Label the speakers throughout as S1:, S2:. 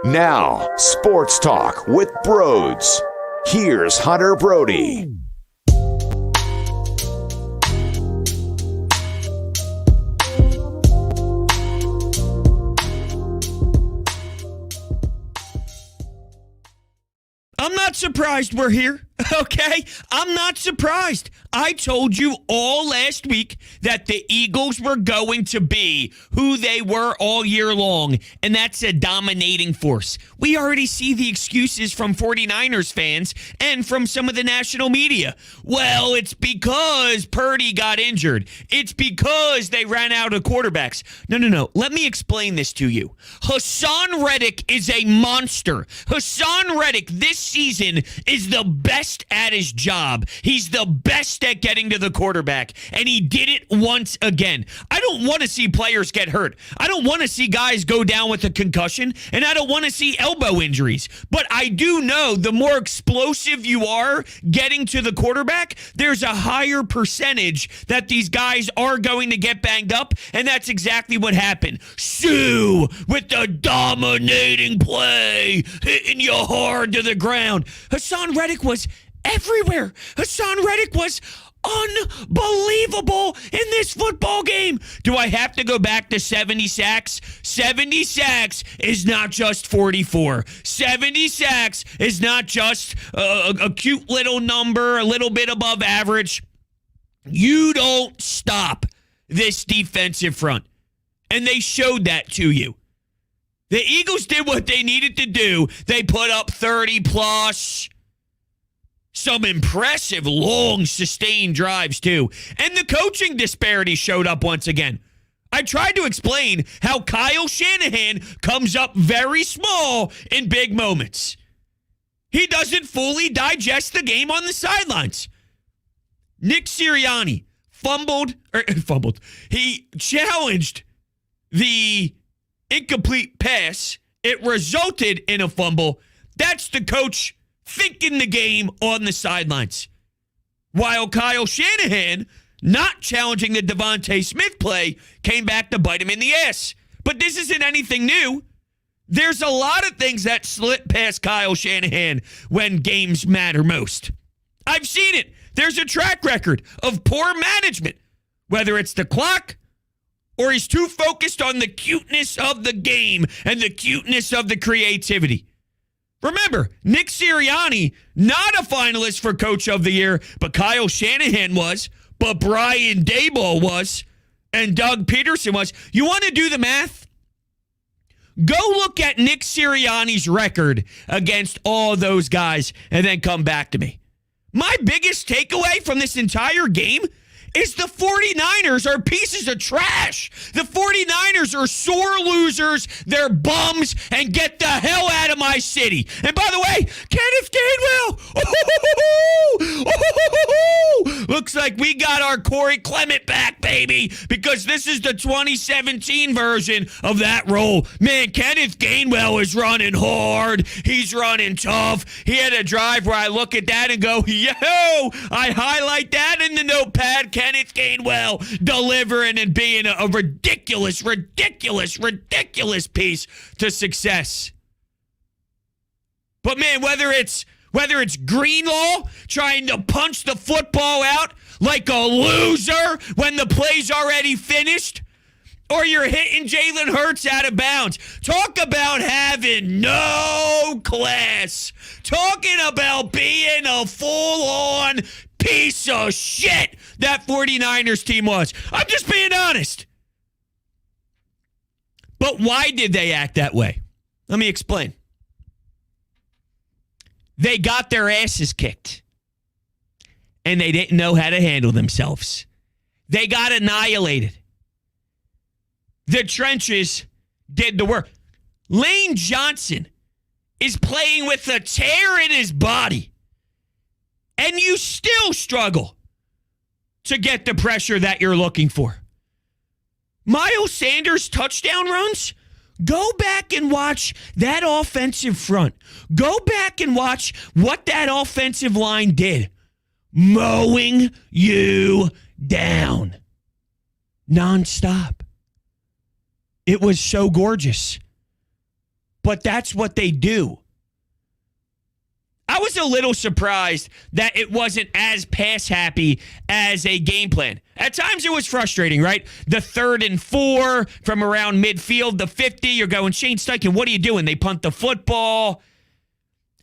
S1: Now, Sports Talk with Broads. Here's Hunter Brody.
S2: I'm not surprised we're here, okay? I'm not surprised. I told you all last week that the Eagles were going to be who they were all year long, and that's a dominating force. We already see the excuses from 49ers fans and from some of the national media. Well, it's because Purdy got injured. It's because they ran out of quarterbacks. No. Let me explain this to you. Haason Reddick is a monster. Haason Reddick this season is the best at his job. He's the best at getting to the quarterback, and he did it once again. I don't want to see players get hurt. I don't want to see guys go down with a concussion, and I don't want to see elbow injuries. But I do know the more explosive you are getting to the quarterback, there's a higher percentage that these guys are going to get banged up, and that's exactly what happened. Sue with the dominating play, hitting you hard to the ground. Haason Reddick was everywhere. Haason Reddick was unbelievable in this football game. Do I have to go back to 70 sacks? 70 sacks is not just 44. 70 sacks is not just a cute little number, a little bit above average. You don't stop this defensive front. And they showed that to you. The Eagles did what they needed to do. They put up 30 plus. Some impressive, long, sustained drives, too. And the coaching disparity showed up once again. I tried to explain how Kyle Shanahan comes up very small in big moments. He doesn't fully digest the game on the sidelines. Nick Sirianni fumbled. He challenged the incomplete pass. It resulted in a fumble. That's the coach thinking the game on the sidelines. While Kyle Shanahan, not challenging the Devontae Smith play, came back to bite him in the ass. But this isn't anything new. There's a lot of things that slip past Kyle Shanahan when games matter most. I've seen it. There's a track record of poor management, whether it's the clock or he's too focused on the cuteness of the game and the cuteness of the creativity. Remember, Nick Sirianni, not a finalist for Coach of the Year, but Kyle Shanahan was, but Brian Daboll was, and Doug Peterson was. You want to do the math? Go look at Nick Sirianni's record against all those guys and then come back to me. My biggest takeaway from this entire game is the 49ers are pieces of trash. The 49ers are sore losers. They're bums, and get the hell out of my city. And by the way, Kenneth Gainwell. Looks like we got our Corey Clement back, baby, because this is the 2017 version of that role. Man, Kenneth Gainwell is running hard. He's running tough. He had a drive where I look at that and go, yo, I highlight that in the notepad. Kenneth Gainwell delivering and being a ridiculous piece to success. But man, whether it's Greenlaw trying to punch the football out like a loser when the play's already finished, or you're hitting Jalen Hurts out of bounds. Talk about having no class. Talking about being a full-on piece of shit that 49ers team was. I'm just being honest. But why did they act that way? Let me explain. They got their asses kicked, and they didn't know how to handle themselves. They got annihilated. The trenches did the work. Lane Johnson is playing with a tear in his body, and you still struggle to get the pressure that you're looking for. Miles Sanders' touchdown runs, go back and watch that offensive front. Go back and watch what that offensive line did. Mowing you down. Nonstop. It was so gorgeous. but that's what they do. I was a little surprised that it wasn't as pass happy as a game plan. At times it was frustrating, right? The 3rd and 4 from around midfield, the 50, you're going, Shane Steichen, what are you doing? They punt the football.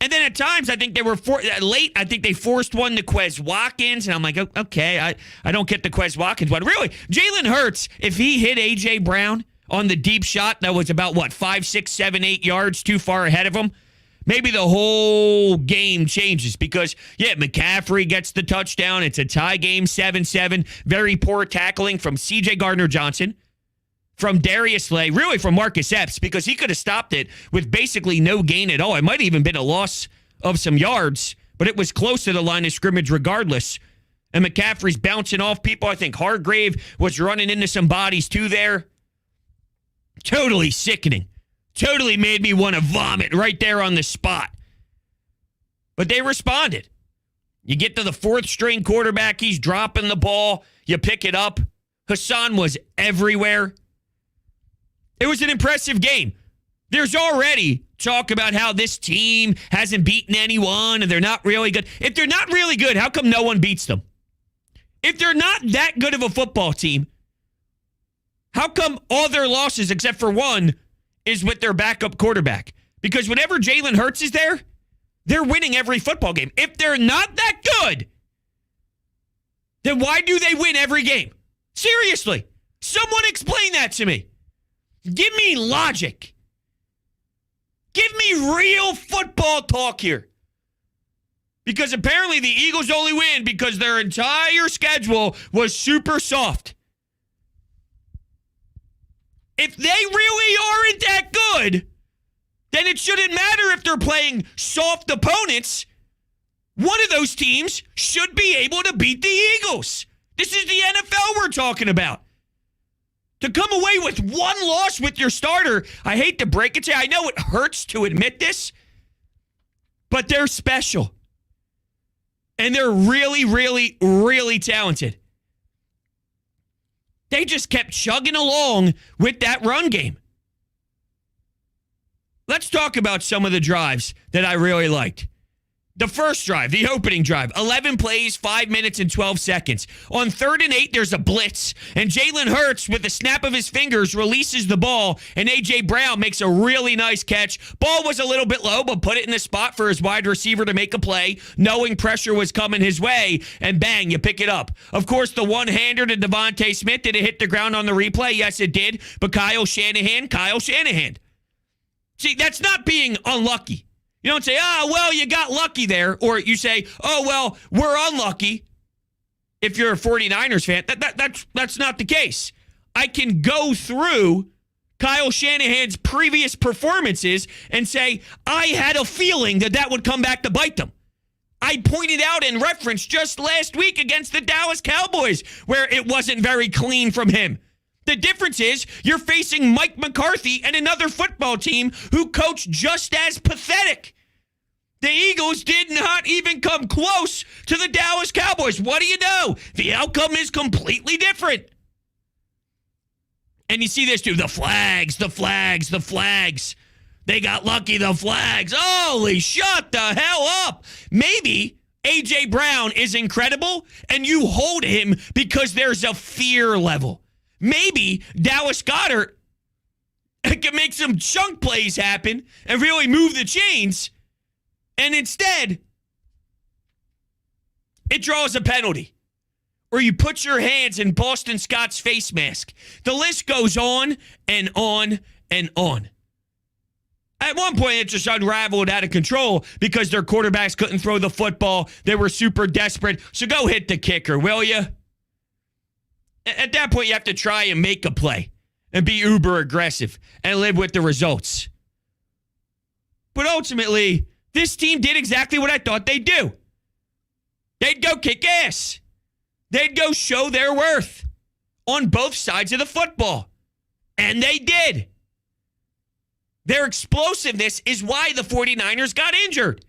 S2: And then at times, I think they were late. I think they forced one to Quez Watkins. And I'm like, okay, I don't get the Quez Watkins one. Really, Jalen Hurts, if he hit A.J. Brown on the deep shot that was about, 5, 6, 7, 8 yards too far ahead of him, maybe the whole game changes because, McCaffrey gets the touchdown. It's a tie game, 7-7. Very poor tackling from C.J. Gardner-Johnson, from Darius Slay, really from Marcus Epps, because he could have stopped it with basically no gain at all. It might have even been a loss of some yards, but it was close to the line of scrimmage regardless. And McCaffrey's bouncing off people. I think Hargrave was running into some bodies too there. Totally sickening. Totally made me want to vomit right there on the spot. But they responded. You get to the 4th string quarterback, he's dropping the ball, you pick it up. Haason was everywhere. It was an impressive game. There's already talk about how this team hasn't beaten anyone and they're not really good. If they're not really good, how come no one beats them? If they're not that good of a football team, how come all their losses, except for one, is with their backup quarterback? Because whenever Jalen Hurts is there, they're winning every football game. If they're not that good, then why do they win every game? Seriously, someone explain that to me. Give me logic. Give me real football talk here. Because apparently the Eagles only win because their entire schedule was super soft. If they really aren't that good, then it shouldn't matter if they're playing soft opponents. One of those teams should be able to beat the Eagles. This is the NFL we're talking about. To come away with one loss with your starter, I hate to break it to you. I know it hurts to admit this, but they're special. And they're really, really, really talented. They just kept chugging along with that run game. Let's talk about some of the drives that I really liked. The first drive, the opening drive, 11 plays, 5 minutes and 12 seconds. On 3rd and 8, there's a blitz, and Jalen Hurts, with the snap of his fingers, releases the ball, and A.J. Brown makes a really nice catch. Ball was a little bit low, but put it in the spot for his wide receiver to make a play, knowing pressure was coming his way, and bang, you pick it up. Of course, the one-hander to Devontae Smith, did it hit the ground on the replay? Yes, it did, but Kyle Shanahan. See, that's not being unlucky. You don't say, you got lucky there. Or you say, we're unlucky. If you're a 49ers fan, that's not the case. I can go through Kyle Shanahan's previous performances and say, I had a feeling that would come back to bite them. I pointed out in reference just last week against the Dallas Cowboys where it wasn't very clean from him. The difference is you're facing Mike McCarthy and another football team who coach just as pathetic. The Eagles did not even come close to the Dallas Cowboys. What do you know? The outcome is completely different. And you see this too, the flags. They got lucky, the flags. Holy, shut the hell up. Maybe A.J. Brown is incredible and you hold him because there's a fear level. Maybe Dallas Goedert can make some chunk plays happen and really move the chains, and instead, it draws a penalty. Or you put your hands in Boston Scott's face mask. The list goes on and on and on. At one point, it just unraveled out of control because their quarterbacks couldn't throw the football. They were super desperate. So go hit the kicker, will you? At that point, you have to try and make a play and be uber aggressive and live with the results. But ultimately, this team did exactly what I thought they'd do. They'd go kick ass. They'd go show their worth on both sides of the football. And they did. Their explosiveness is why the 49ers got injured.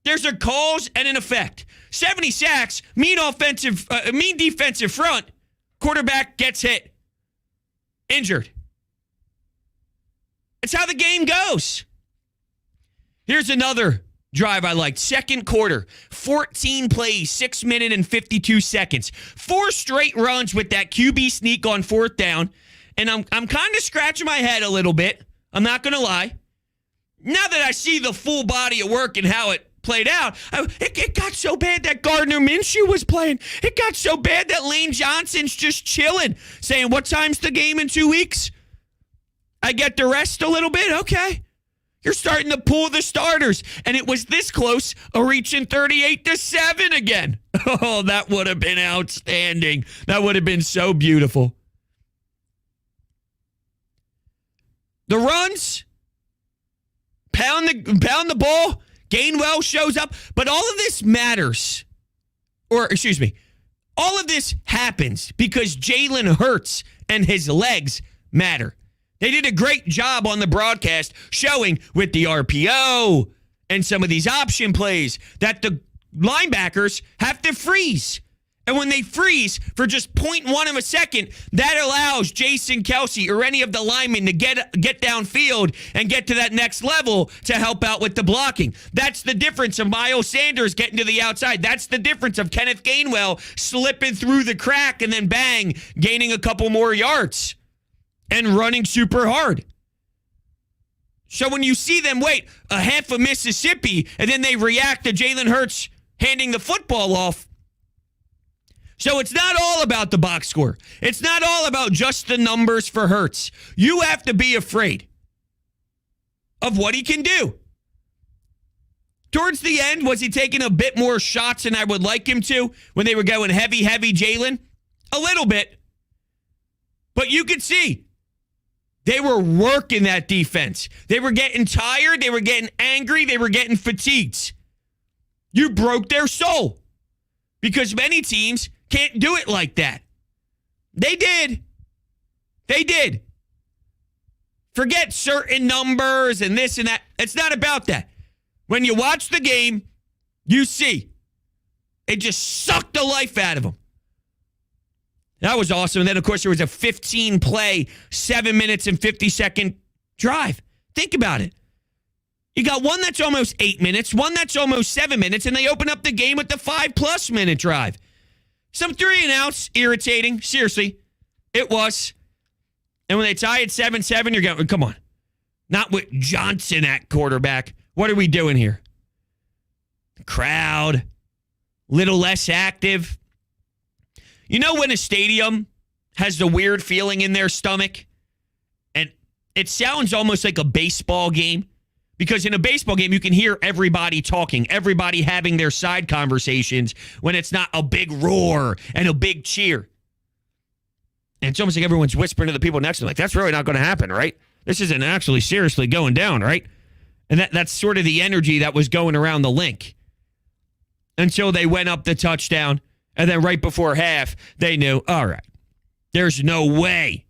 S2: There's a cause and an effect. 70 sacks, mean defensive front, quarterback gets hit, injured. It's how the game goes. Here's another drive I liked. Second quarter, 14 plays, 6 minutes and 52 seconds. 4 straight runs with that QB sneak on fourth down. And I'm kind of scratching my head a little bit. I'm not going to lie. Now that I see the full body of work and how it played out, it got so bad that Gardner Minshew was playing. It got so bad that Lane Johnson's just chilling, saying, what time's the game in 2 weeks? I get to rest a little bit? Okay. You're starting to pull the starters. And it was this close, reaching 38-7 again. Oh, that would have been outstanding. That would have been so beautiful. The runs, pound the ball, Gainwell shows up, but all of this matters. All of this happens because Jalen Hurts and his legs matter. They did a great job on the broadcast showing with the RPO and some of these option plays that the linebackers have to freeze. And when they freeze for just 0.1 of a second, that allows Jason Kelce or any of the linemen to get downfield and get to that next level to help out with the blocking. That's the difference of Miles Sanders getting to the outside. That's the difference of Kenneth Gainwell slipping through the crack and then bang, gaining a couple more yards and running super hard. So when you see them wait a half of Mississippi and then they react to Jalen Hurts handing the football off. So it's not all about the box score. It's not all about just the numbers for Hurts. You have to be afraid of what he can do. Towards the end, was he taking a bit more shots than I would like him to when they were going heavy Jalen? A little bit. But you could see they were working that defense. They were getting tired. They were getting angry. They were getting fatigued. You broke their soul because many teams can't do it like that. They did. Forget certain numbers and this and that. It's not about that. When you watch the game, you see it just sucked the life out of them. That was awesome. And then, of course, there was a 15-play, 7 minutes and 50-second drive. Think about it. You got one that's almost 8 minutes, one that's almost 7 minutes, and they open up the game with the 5+ minute drive. Some 3-and-outs, irritating. Seriously, it was. And when they tie at 7-7, you're going, come on. Not with Johnson at quarterback. What are we doing here? The crowd, little less active. You know when a stadium has the weird feeling in their stomach? And it sounds almost like a baseball game. Because in a baseball game, you can hear everybody talking, everybody having their side conversations when it's not a big roar and a big cheer. And it's almost like everyone's whispering to the people next to them, like, that's really not going to happen, right? This isn't actually seriously going down, right? And that's sort of the energy that was going around the link. Until they went up the touchdown. And then right before half, they knew, all right, there's no way.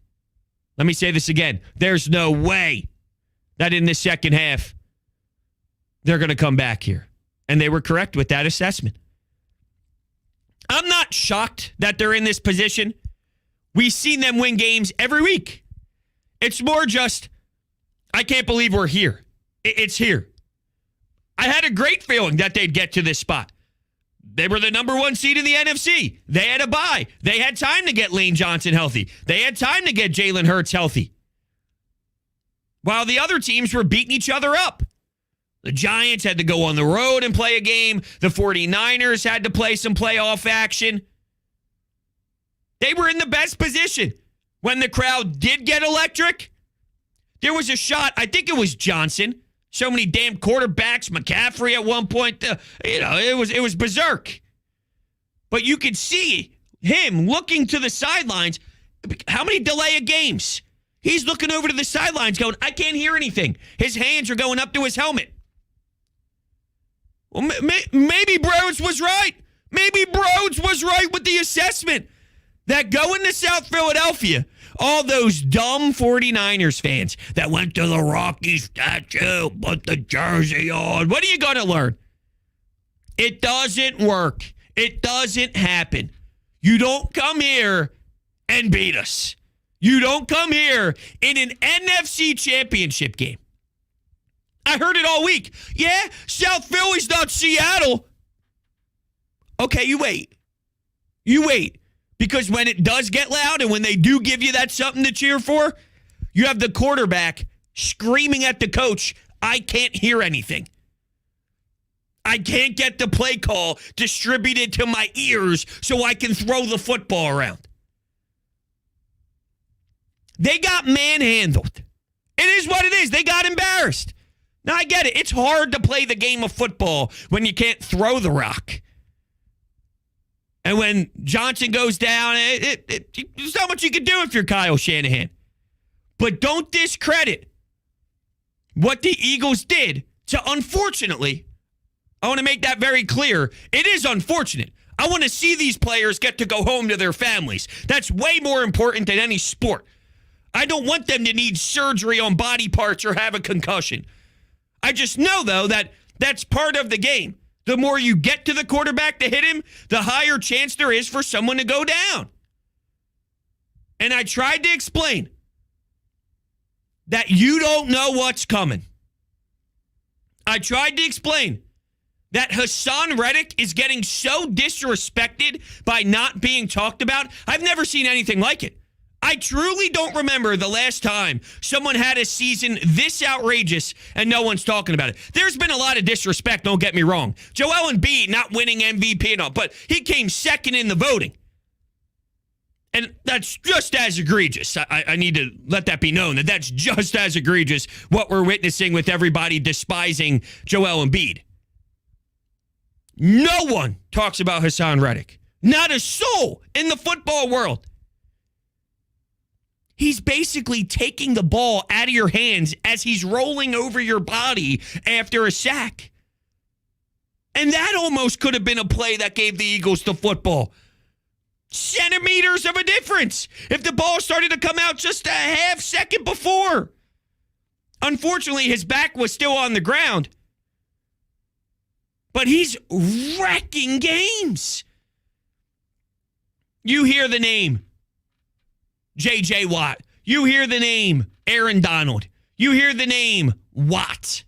S2: Let me say this again. There's no way that in the second half, they're going to come back here. And they were correct with that assessment. I'm not shocked that they're in this position. We've seen them win games every week. It's more just, I can't believe we're here. It's here. I had a great feeling that they'd get to this spot. They were the number 1 seed in the NFC. They had a bye. They had time to get Lane Johnson healthy. They had time to get Jalen Hurts healthy. While the other teams were beating each other up. The Giants had to go on the road and play a game. The 49ers had to play some playoff action. They were in the best position. When the crowd did get electric, there was a shot, I think it was Johnson. So many damn quarterbacks, McCaffrey at one point. It was berserk. But you could see him looking to the sidelines. How many delay of games? He's looking over to the sidelines going, I can't hear anything. His hands are going up to his helmet. Well, maybe Broads was right. Maybe Broads was right with the assessment that going to South Philadelphia, all those dumb 49ers fans that went to the Rocky statue, put the jersey on. What are you going to learn? It doesn't work. It doesn't happen. You don't come here and beat us. You don't come here in an NFC Championship game. I heard it all week. Yeah, South Philly's not Seattle. Okay, you wait. You wait. Because when it does get loud and when they do give you that something to cheer for, you have the quarterback screaming at the coach, I can't hear anything. I can't get the play call distributed to my ears so I can throw the football around. They got manhandled. It is what it is. They got embarrassed. Now, I get it. It's hard to play the game of football when you can't throw the rock. And when Johnson goes down, there's not much you can do if you're Kyle Shanahan. But don't discredit what the Eagles did to, unfortunately, I want to make that very clear. It is unfortunate. I want to see these players get to go home to their families. That's way more important than any sport. I don't want them to need surgery on body parts or have a concussion. I just know, though, that that's part of the game. The more you get to the quarterback to hit him, the higher chance there is for someone to go down. And I tried to explain that you don't know what's coming. I tried to explain that Haason Reddick is getting so disrespected by not being talked about. I've never seen anything like it. I truly don't remember the last time someone had a season this outrageous and no one's talking about it. There's been a lot of disrespect, don't get me wrong. Joel Embiid not winning MVP and all, but he came second in the voting. And that's just as egregious. I need to let that be known, that that's just as egregious what we're witnessing with everybody despising Joel Embiid. No one talks about Haason Reddick. Not a soul in the football world. He's basically taking the ball out of your hands as he's rolling over your body after a sack. And that almost could have been a play that gave the Eagles the football. Centimeters of a difference if the ball started to come out just a half second before. Unfortunately, his back was still on the ground. But he's wrecking games. You hear the name J.J. Watt. You hear the name Aaron Donald. You hear the name Watt.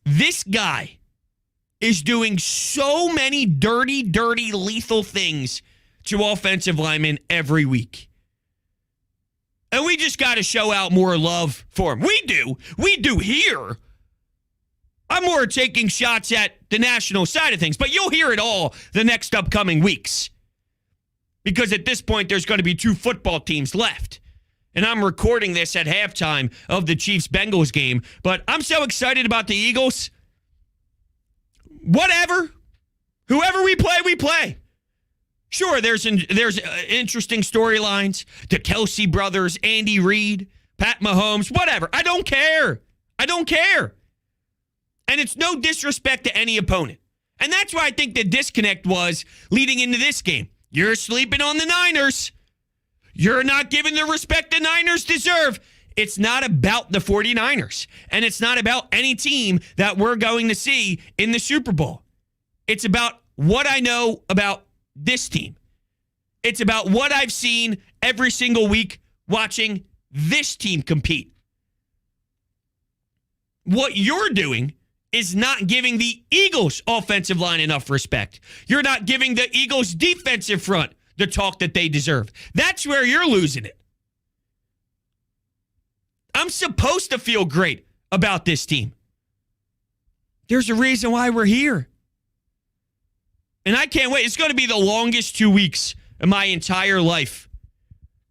S2: This guy is doing so many dirty, lethal things to offensive linemen every week. And we just got to show out more love for him. We do. We do here. I'm more taking shots at the national side of things, but you'll hear it all the next upcoming weeks. Because at this point, there's going to be 2 football teams left. And I'm recording this at halftime of the Chiefs-Bengals game. But I'm so excited about the Eagles. Whatever. Whoever we play. Sure, there's interesting storylines. The Kelsey brothers, Andy Reid, Pat Mahomes, whatever. I don't care. And it's no disrespect to any opponent. And that's why I think the disconnect was leading into this game. You're sleeping on the Niners. You're not giving the respect the Niners deserve. It's not about the 49ers. And it's not about any team that we're going to see in the Super Bowl. It's about what I know about this team. It's about what I've seen every single week watching this team compete. What you're doing is not giving the Eagles offensive line enough respect. You're not giving the Eagles defensive front the talk that they deserve. That's where you're losing it. I'm supposed to feel great about this team. There's a reason why we're here. And I can't wait. It's going to be the longest 2 weeks of my entire life.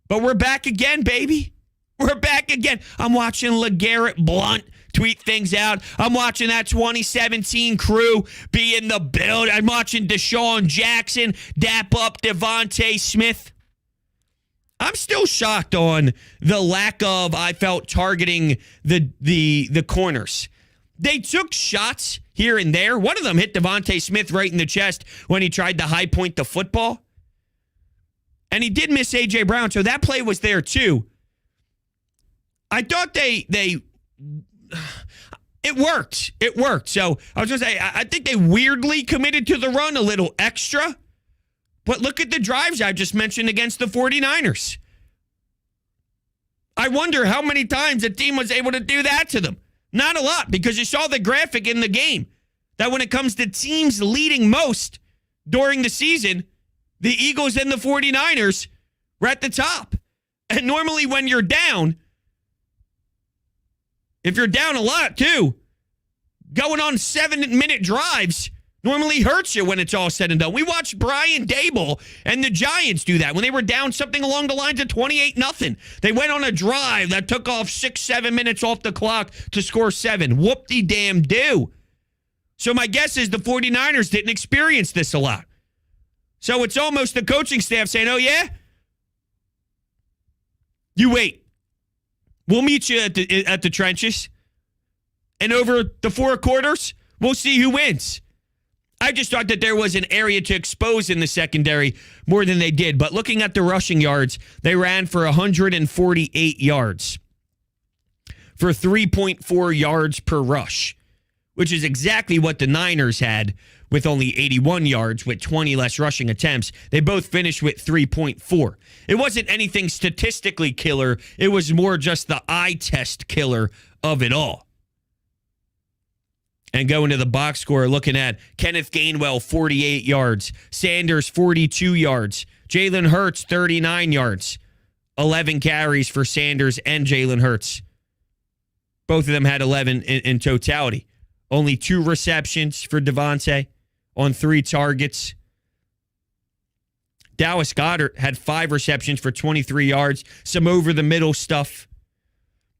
S2: But we're back again, baby. We're back again. I'm watching LeGarrette Blount tweet things out. I'm watching that 2017 crew be in the build. I'm watching Deshaun Jackson dap up Devontae Smith. I'm still shocked on the lack of, I felt, targeting the corners. They took shots here and there. One of them hit Devontae Smith right in the chest when he tried to high point the football. And he did miss A.J. Brown, so that play was there too. I thought it worked. It worked. So I was going to say, I think they weirdly committed to the run a little extra. But look at the drives I just mentioned against the 49ers. I wonder how many times the team was able to do that to them. Not a lot, because you saw the graphic in the game that when it comes to teams leading most during the season, the Eagles and the 49ers were at the top. And normally when you're down, if you're down a lot too, going on 7-minute drives normally hurts you when it's all said and done. We watched Brian Dable and the Giants do that when they were down something along the lines of 28-0. They went on a drive that took off 6-7 minutes off the clock to score 7. Whoop-de-damn-do. So my guess is the 49ers didn't experience this a lot. So it's almost the coaching staff saying, oh, yeah? You wait. We'll meet you at the trenches. And over the 4 quarters, we'll see who wins. I just thought that there was an area to expose in the secondary more than they did. But looking at the rushing yards, they ran for 148 yards for 3.4 yards per rush, which is exactly what the Niners had with only 81 yards with 20 less rushing attempts. They both finished with 3.4. It wasn't anything statistically killer. It was more just the eye test killer of it all. And going to the box score, looking at Kenneth Gainwell, 48 yards. Sanders, 42 yards. Jalen Hurts, 39 yards. 11 carries for Sanders and Jalen Hurts. Both of them had 11 in totality. Only 2 receptions for Devontae on 3 targets. Dallas Goedert had 5 receptions for 23 yards. Some over-the-middle stuff.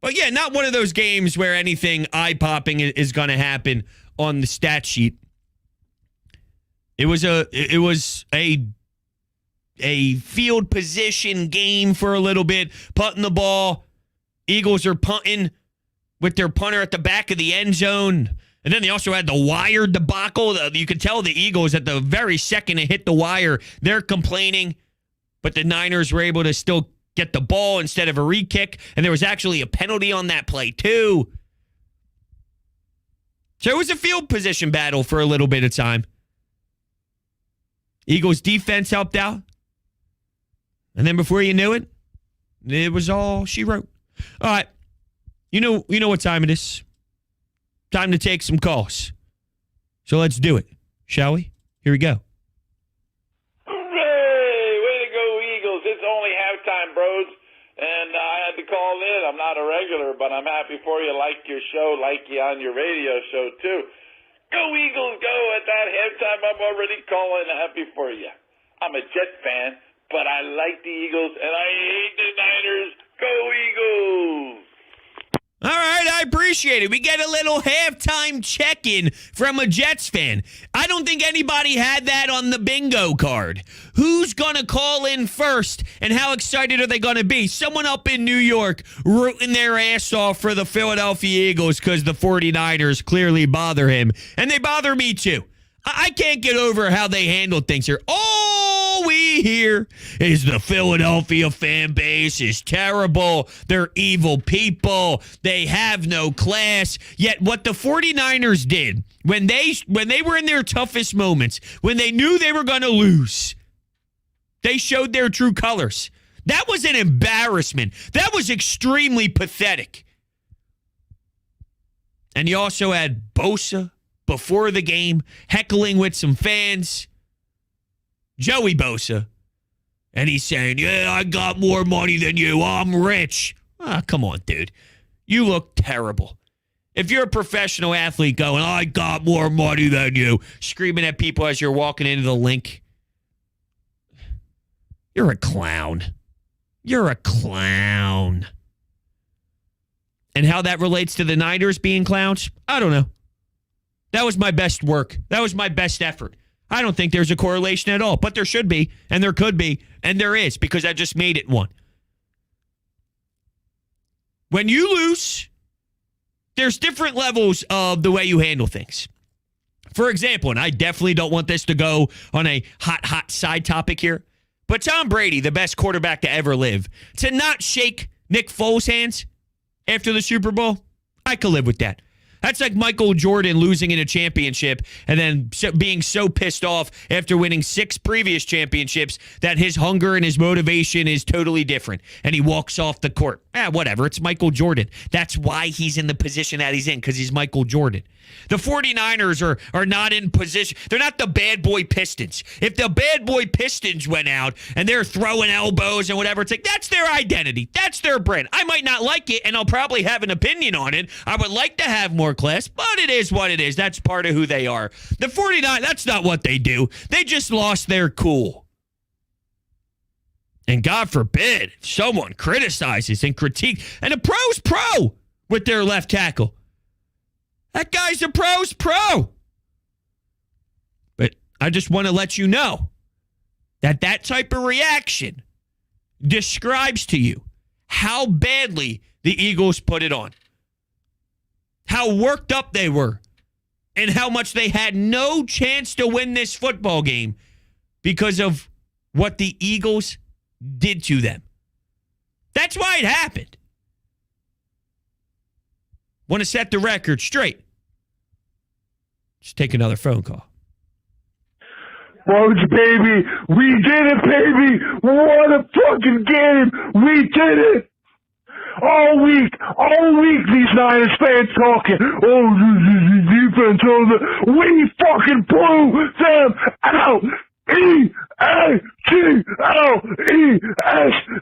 S2: But yeah, not one of those games where anything eye-popping is going to happen on the stat sheet. It was a field position game for a little bit, punting the ball. Eagles are punting with their punter at the back of the end zone. And then they also had the wire debacle. You could tell the Eagles at the very second it hit the wire, they're complaining. But the Niners were able to still get the ball instead of a re-kick, and there was actually a penalty on that play too. So it was a field position battle for a little bit of time. Eagles defense helped out. And then before you knew it, it was all she wrote. All right. You know what time it is. Time to take some calls. So let's do it, shall we? Here we go.
S3: Bros, and I had to call in. I'm not a regular, but I'm happy for you. Like your show, like you on your radio show too. Go Eagles, go! At that halftime, I'm already calling. Happy for you. I'm a Jet fan, but I like the Eagles, and I hate the Niners. Go Eagles!
S2: All right, I appreciate it. We get a little halftime check-in from a Jets fan. I don't think anybody had that on the bingo card. Who's going to call in first, and how excited are they going to be? Someone up in New York rooting their ass off for the Philadelphia Eagles because the 49ers clearly bother him, and they bother me too. I can't get over how they handle things here. All we hear is the Philadelphia fan base is terrible. They're evil people. They have no class. Yet what the 49ers did when they were in their toughest moments, when they knew they were going to lose, they showed their true colors. That was an embarrassment. That was extremely pathetic. And you also had Bosa before the game, heckling with some fans. Joey Bosa. And he's saying, yeah, I got more money than you. I'm rich. Come on, dude. You look terrible. If you're a professional athlete going, I got more money than you, screaming at people as you're walking into the link, you're a clown. You're a clown. And how that relates to the Niners being clowns, I don't know. That was my best work. That was my best effort. I don't think there's a correlation at all, but there should be, and there could be, and there is, because I just made it one. When you lose, there's different levels of the way you handle things. For example, and I definitely don't want this to go on a hot side topic here, but Tom Brady, the best quarterback to ever live, to not shake Nick Foles' hands after the Super Bowl, I could live with that. That's like Michael Jordan losing in a championship and then being so pissed off after winning 6 previous championships that his hunger and his motivation is totally different, and he walks off the court. Whatever. It's Michael Jordan. That's why he's in the position that he's in, because he's Michael Jordan. The 49ers are not in position. They're not the bad boy Pistons. If the bad boy Pistons went out and they're throwing elbows and whatever, it's like, that's their identity. That's their brand. I might not like it, and I'll probably have an opinion on it. I would like to have more class, but it is what it is. That's part of who they are. The 49ers, that's not what they do. They just lost their cool. And God forbid someone criticizes and critiques. And a pro's pro with their left tackle. That guy's a pro's pro. But I just want to let you know that type of reaction describes to you how badly the Eagles put it on. How worked up they were. And how much they had no chance to win this football game because of what the Eagles did to them. That's why it happened. Want to set the record straight. Just take another phone call.
S4: Rhodes, baby, we did it, baby. What a fucking game. We did it. All week, these Niners fans talking, the defense, we fucking blew them out. E-A-G-L-E-S,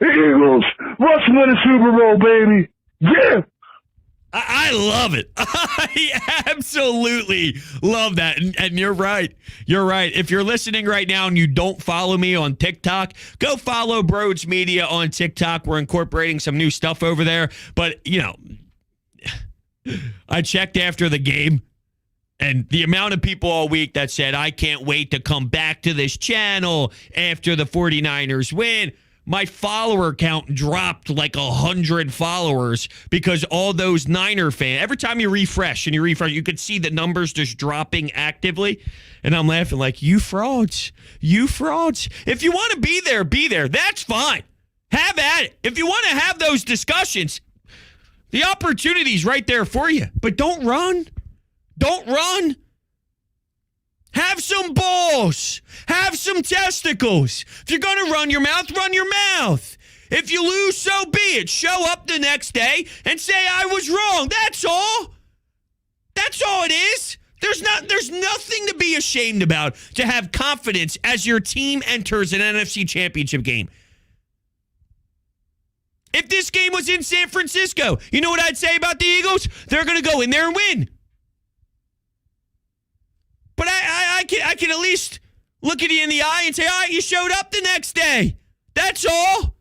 S4: Eagles. Let's win a Super Bowl, baby. Yeah.
S2: I love it. I absolutely love that. And you're right. You're right. If you're listening right now and you don't follow me on TikTok, go follow Broads Media on TikTok. We're incorporating some new stuff over there. But, I checked after the game, and the amount of people all week that said, I can't wait to come back to this channel after the 49ers win. My follower count dropped like 100 followers because all those Niner fans, every time you refresh, you could see the numbers just dropping actively. And I'm laughing like, you frauds. If you want to be there. That's fine. Have at it. If you want to have those discussions, the opportunity's right there for you. But don't run. Have some balls. Have some testicles. If you're going to run your mouth, run your mouth. If you lose, so be it. Show up the next day and say, I was wrong. That's all. That's all it is. There's nothing to be ashamed about, to have confidence as your team enters an NFC Championship game. If this game was in San Francisco, you know what I'd say about the Eagles? They're going to go in there and win. But I can at least look at you in the eye and say, all right, you showed up the next day. That's all.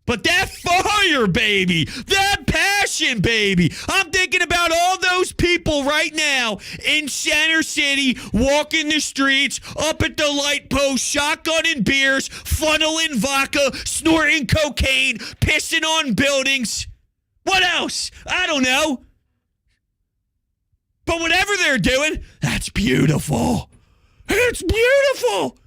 S2: But that fire, baby, that passion, baby. I'm thinking about all those people right now in Center City, walking the streets, up at the light post, shotgunning beers, funneling vodka, snorting cocaine, pissing on buildings. What else? I don't know. But whatever they're doing, that's beautiful. It's beautiful.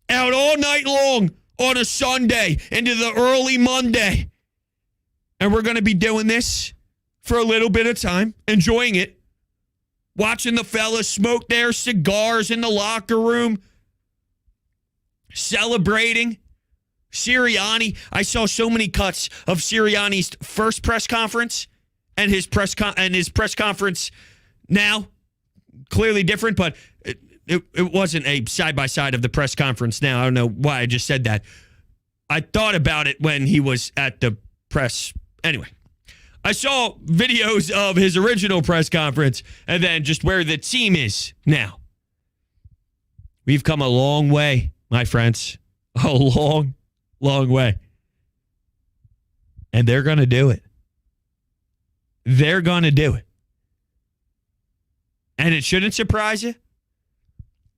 S2: Out all night long on a Sunday into the early Monday. And we're going to be doing this for a little bit of time, enjoying it, watching the fellas smoke their cigars in the locker room, celebrating. Sirianni, I saw so many cuts of Sirianni's first press conference and his press conference now. Clearly different, but it wasn't a side-by-side of the press conference now. I don't know why I just said that. I thought about it when he was at the press. Anyway, I saw videos of his original press conference and then just where the team is now. We've come a long way, my friends. A long, long way. And they're going to do it. They're going to do it. And it shouldn't surprise you.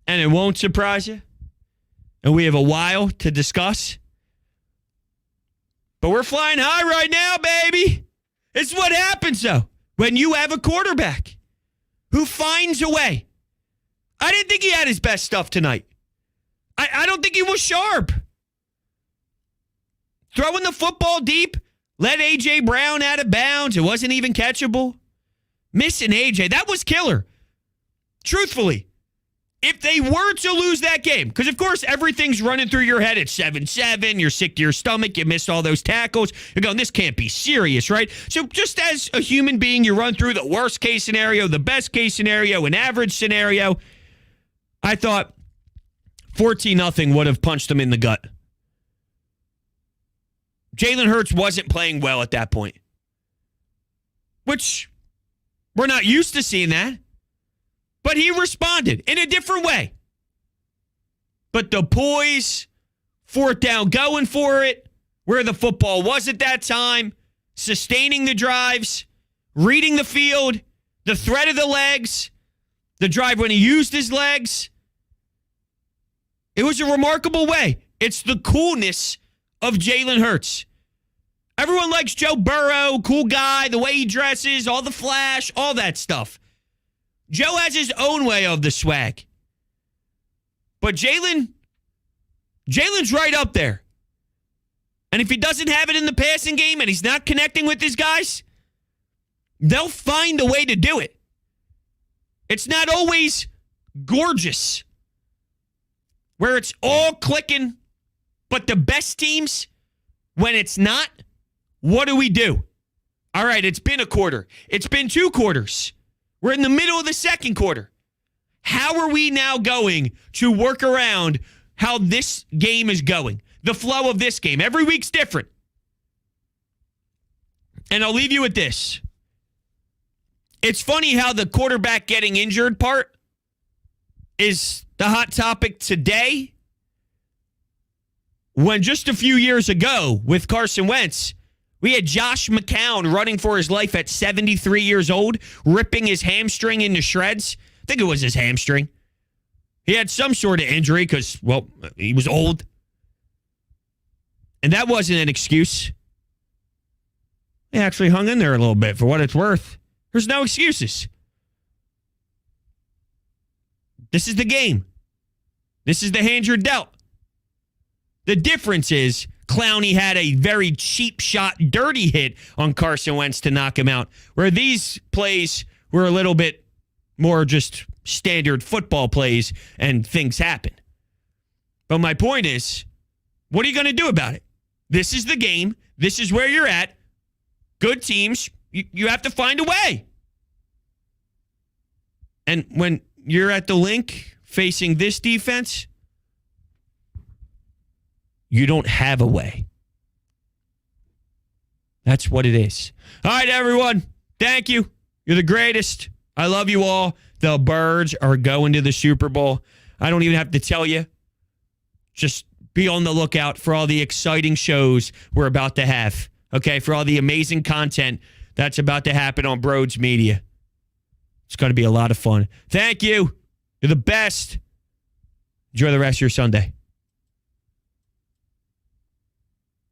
S2: And it won't surprise you. And we have a while to discuss. But we're flying high right now, baby. It's what happens, though, when you have a quarterback who finds a way. I didn't think he had his best stuff tonight. I don't think he was sharp. Throwing the football deep, let A.J. Brown out of bounds. It wasn't even catchable. Missing A.J., that was killer. Truthfully, if they were to lose that game, because of course everything's running through your head, it's 7-7, you're sick to your stomach, you missed all those tackles, you're going, this can't be serious, right? So just as a human being, you run through the worst case scenario, the best case scenario, an average scenario. I thought 14-0 would have punched them in the gut. Jalen Hurts wasn't playing well at that point, which we're not used to seeing that. But he responded in a different way. But the poise, fourth down, going for it, where the football was at that time, sustaining the drives, reading the field, the threat of the legs, the drive when he used his legs. It was a remarkable way. It's the coolness of Jalen Hurts. Everyone likes Joe Burrow, cool guy, the way he dresses, all the flash, all that stuff. Joe has his own way of the swag. But Jalen's right up there. And if he doesn't have it in the passing game and he's not connecting with his guys, they'll find a way to do it. It's not always gorgeous, where it's all clicking, but the best teams, when it's not, what do? All right, it's been a quarter. It's been 2 quarters. We're in the middle of the second quarter. How are we now going to work around how this game is going? The flow of this game. Every week's different. And I'll leave you with this. It's funny how the quarterback getting injured part is the hot topic today, when just a few years ago with Carson Wentz, we had Josh McCown running for his life at 73 years old, ripping his hamstring into shreds. I think it was his hamstring. He had some sort of injury because, well, he was old. And that wasn't an excuse. He actually hung in there a little bit for what it's worth. There's no excuses. This is the game. This is the hand you're dealt. The difference is Clowney had a very cheap shot, dirty hit on Carson Wentz to knock him out, where these plays were a little bit more just standard football plays and things happen. But my point is, what are you going to do about it? This is the game. This is where you're at. Good teams, you have to find a way. And when you're at the link facing this defense, you don't have a way. That's what it is. All right, everyone. Thank you. You're the greatest. I love you all. The Birds are going to the Super Bowl. I don't even have to tell you. Just be on the lookout for all the exciting shows we're about to have. Okay, for all the amazing content that's about to happen on Broads Media. It's going to be a lot of fun. Thank you. You're the best. Enjoy the rest of your Sunday.